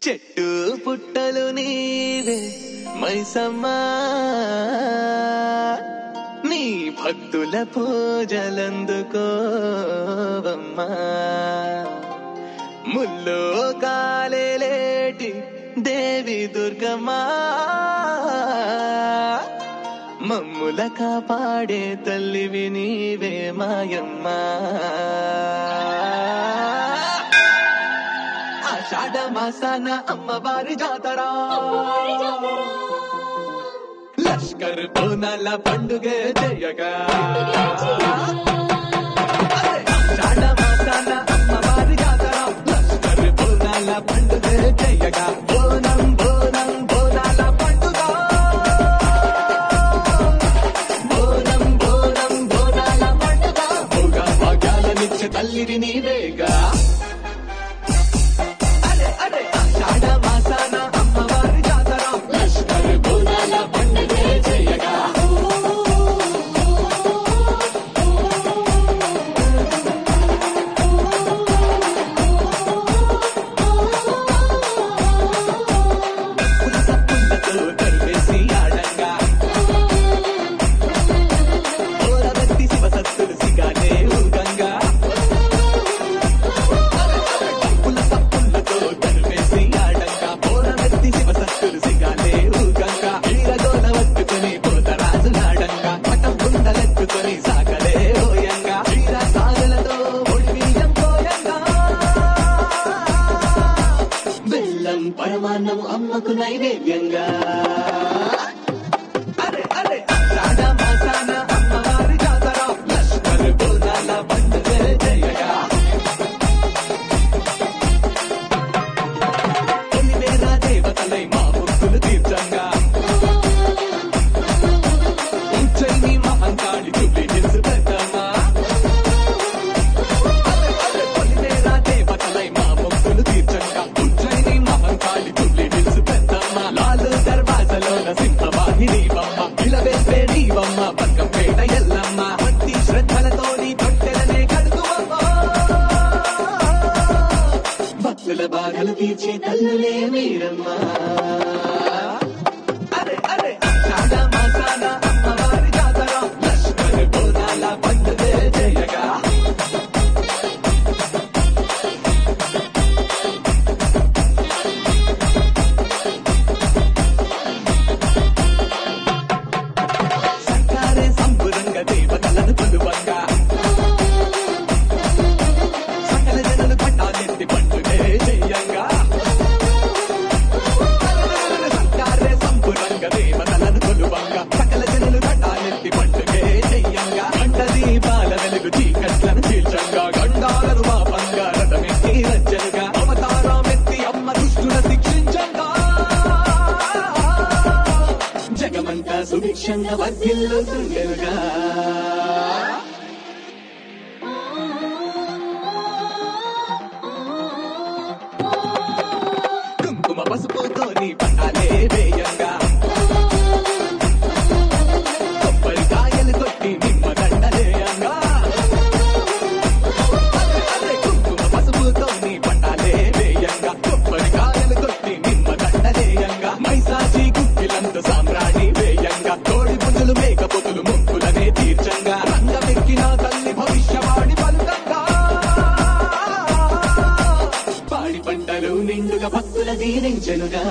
చెట్టు పుట్టలు నీవే మైసమ్మా, నీ భక్తుల పూజలందుకోవమ్మా. ముల్లో కాలేటి దేవి దుర్గమ్మా, మమ్ముల కాపాడే తల్లివి నీవే మాయమ్మా. ఆషాఢ మాసాన అమ్మవారి జాతర, లష్కర్ బోనాల పండుగ చేయగా. ఆషాఢ మాసాన అమ్మవారి జాతర, లష్కర్ బోనాల పండుగ చేయగా. బోనం బోనం బోనాల పండుగ, బోనం బోనం బోనాల పండుగ. భోగ భాగ్యాలనిచ్చే తల్లివి నీవేగా. ఆషాఢ మాసాన అమ్మవారి జాతర, లష్కర్ బోనాల పండుగ చేయగా. పులసప్పులతో తరివేసి ఆడంగా, ఓరబెట్టి శివసత్తులు సిగానే ఊగంగా. పులసప్పులతో తరివేసి ఆడంగా, ఓరబెట్టి శివసత్తులు సిగానే ఊగంగా. వీరగోల వత్తుకొని పోతరాజులాడంగా, పటం గుండలెత్తుకొని సాగలే ఓయంగా. వీర సాగులతో ఒడిబియ్యం పోయంగా, బెల్లం పరమాన్నం అమ్మకు నైవేద్యంగా. ఆషాఢ మాసాన అమ్మవారి జాతర, లష్కర్ బోనాల పండుగ చేయగా. కొలిమేర దేవతలై మా మొక్కులు తీర్చంగా, ఉజ్జయిని మహంకాళి జూబ్లీ హిల్స్ పెద్దమ్మా. కొలిమేర దేవతలై మా మొక్కులు తీర్చంగా, ఉజ్జయిని మహంకాళి జూబ్లీ హిల్స్ పెద్దమ్మ. లాలు దర్వాజలోన సింహవాహిని బొమ్మ, ఇలవేసే నీవమ్మ బతుకంపేట ఎల్లమ్మ. భక్తి శ్రద్ధలతో నీ తొట్టెలనే కడుగువమ్మ, భక్తుల బాధలు తీర్చే తల్లులే మీరమ్మా. ఆషాఢ మాసాన అమ్మవారి జాతర, లష్కర్ బోనాల పండుగ చేయగా. సర్కారే సంబురంగ దేవతలను కొలువంగా, సకల జనులు పట్టాలెత్తి పండుగే చెయ్యంగా. సర్కారే సంబురంగ దేవతలను కొలువంగా, సకల జనులు పట్టాలెత్తి పండుగే చెయ్యంగా. గంట దీపాల వెలుగు చీకట్లను చీల్చంగా, గండాలను పాపంగా రథమెత్తి రచ్చలుగా. అవతారమెత్తి అమ్మ దుష్టుల శిక్షించంగా, జగమంతా సుభిక్షంగా వర్ధిల్లుతుండెనుగా. కుంకుమ పసుపుతో నీ పట్టాలే వేయంగా, కొబ్బరికాయలు కొట్టి నిమ్మ దండలేయంగా. కుంకుమ పసుపుతో నీ పట్టాలే వేయంగా, కొబ్బరికాయలు కొట్టి నిమ్మ దండలేయంగా. మైసాచి గుప్పిలంత సామ్రాణి వేయంగా, కోడి పుంజులు మేకపోతులు మొక్కులనే తీర్చంగా. రంగమెక్కిన తల్లి భవిష్యవాణి పలుకంగా, పాడి పంటలు నిండుగా భక్తుల దీవించెనుగా.